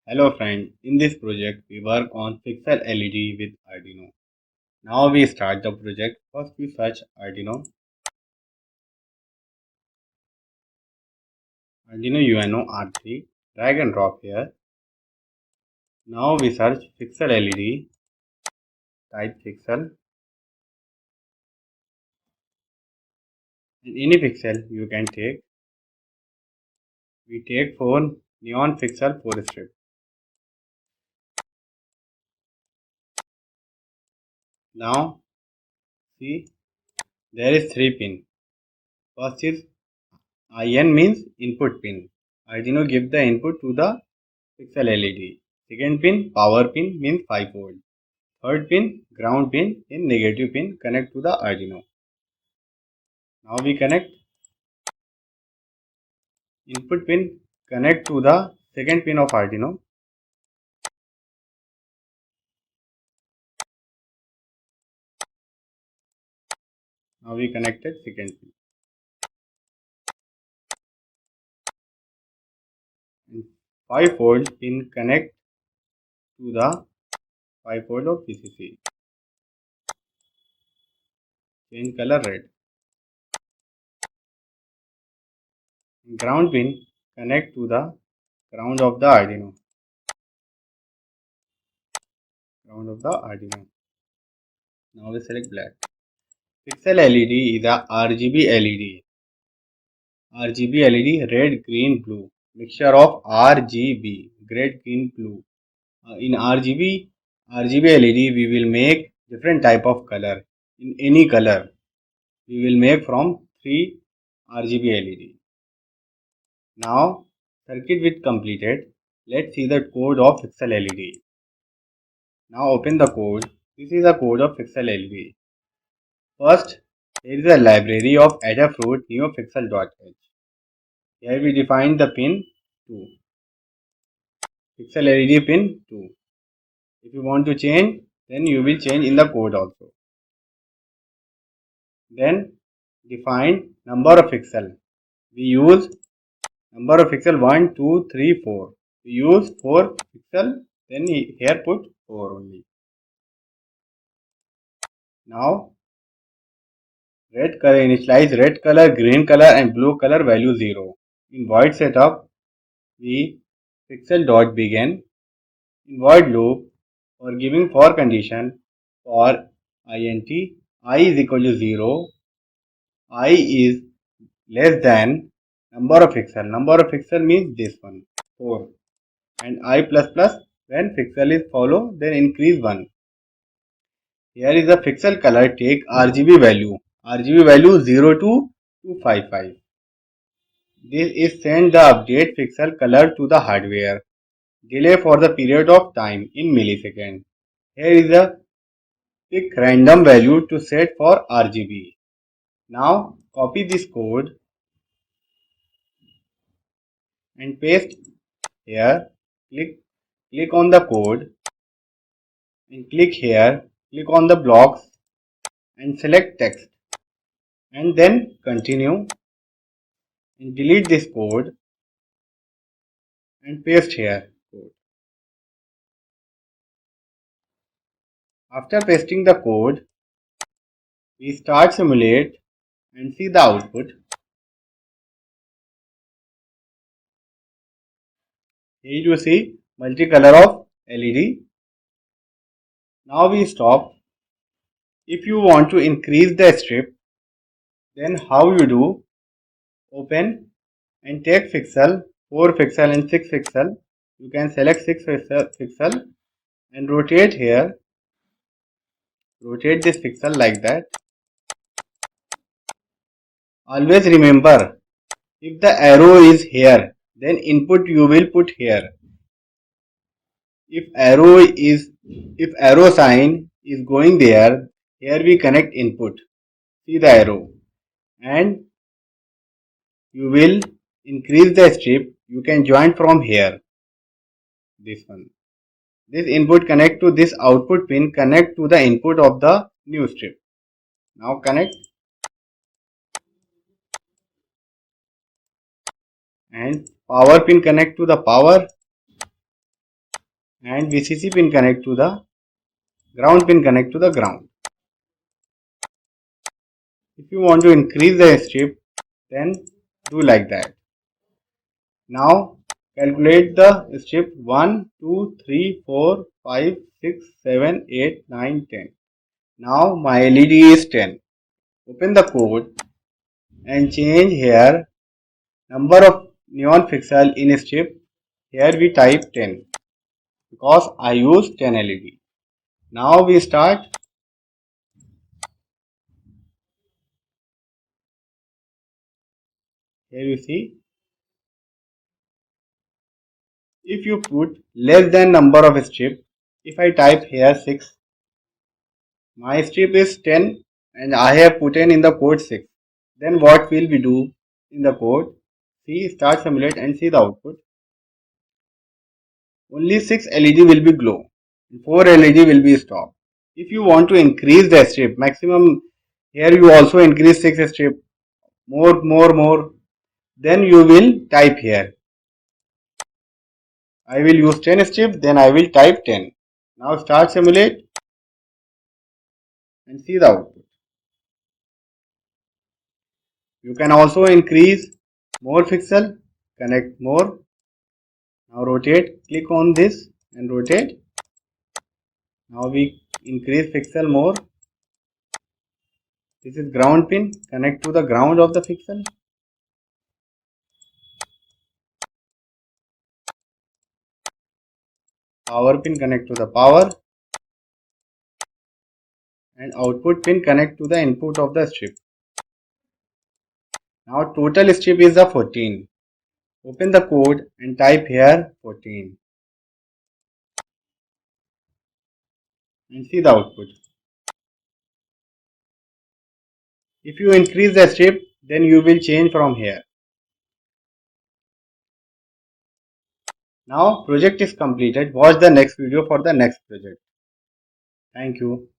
Hello friend, in this project we work on Pixel LED with Arduino. Now we start the project. First we search Arduino UNO R3, drag and drop here. Now we search Pixel LED, type Pixel, and any pixel you can take. We take 4 neon pixel 4 strip. Now see there is 3 pin. First is IN means input pin. Arduino give the input to the Pixel LED. Second pin power pin means 5 volt. Third pin ground pin in negative pin connect to the Arduino. Now we connect input pin connect to the second pin of Arduino. Now we connected second pin. And 5 volt pin connect to the 5 volt of VCC. Change color red. And ground pin connect to the ground of the Arduino. Ground of the Arduino. Now we select black. Pixel LED is a RGB LED. RGB LED red, green, blue. Mixture of RGB, red, green, blue. In RGB LED we will make different type of color. In any color we will make from 3 RGB LED. Now circuit with completed. Let's see the code of Pixel LED. Now open the code. This is the code of Pixel LED. First, here is a library of Adafruit NeoPixel.h. Here we define the pin 2. Pixel LED pin 2. If you want to change, then you will change in the code also. Then define number of pixel. We use number of pixel 1, 2, 3, 4. We use 4 pixel, then here put 4 only. Now red color, initialize red color, green color and blue color value 0. In void setup, we pixel dot begin. In void loop, for giving for condition for int, I is equal to 0, I is less than number of pixel. Number of pixel means this one 4, and I plus plus when pixel is follow then increase 1. Here is the pixel color, take RGB value 0 to 255. This is send the update pixel color to the hardware. Delay for the period of time in millisecond. Here is a pick random value to set for RGB. Now copy this code and paste here. Click on the code and click here. Click on the blocks and select text and then continue and delete this code and paste here code. After pasting the code, we start simulate and see the output. Here you see multicolor of LED. Now we stop. If you want to increase the strip, then how you do? Open and take pixel, 4 pixel and 6 pixel. You can select 6 pixel and rotate here. Rotate this pixel like that. Always remember, if the arrow is here, then input you will put here. If arrow sign is going there, here we connect input. See the arrow, and you will increase the strip. You can join from here. This one. This input connect to this output pin, connect to the input of the new strip. Now connect and power pin connect to the power and VCC pin connect to the ground pin connect to the ground. If you want to increase the strip, then do like that. Now calculate the strip 1, 2, 3, 4, 5, 6, 7, 8, 9, 10. Now my LED is 10. Open the code and change here number of neon pixel in strip. Here we type 10 because I use 10 LED. Now we start. Here you see, if you put less than number of strip, if I type here 6, my strip is 10 and I have put in the code 6. Then what will we do in the code? See, start simulate and see the output. Only 6 LED will be glow, 4 LED will be stop. If you want to increase the strip maximum, here you also increase 6 strip, more, then you will type here. I will use 10 strip, then I will type 10. Now start simulate and see the output. You can also increase more pixel, connect more. Now rotate, click on this and rotate. Now we increase pixel more. This is ground pin, connect to the ground of the pixel. Power pin connect to the power. And output pin connect to the input of the strip. Now total strip is the 14. Open the code and type here 14. And see the output. If you increase the strip, then you will change from here. Now project is completed. Watch the next video for the next project. Thank you.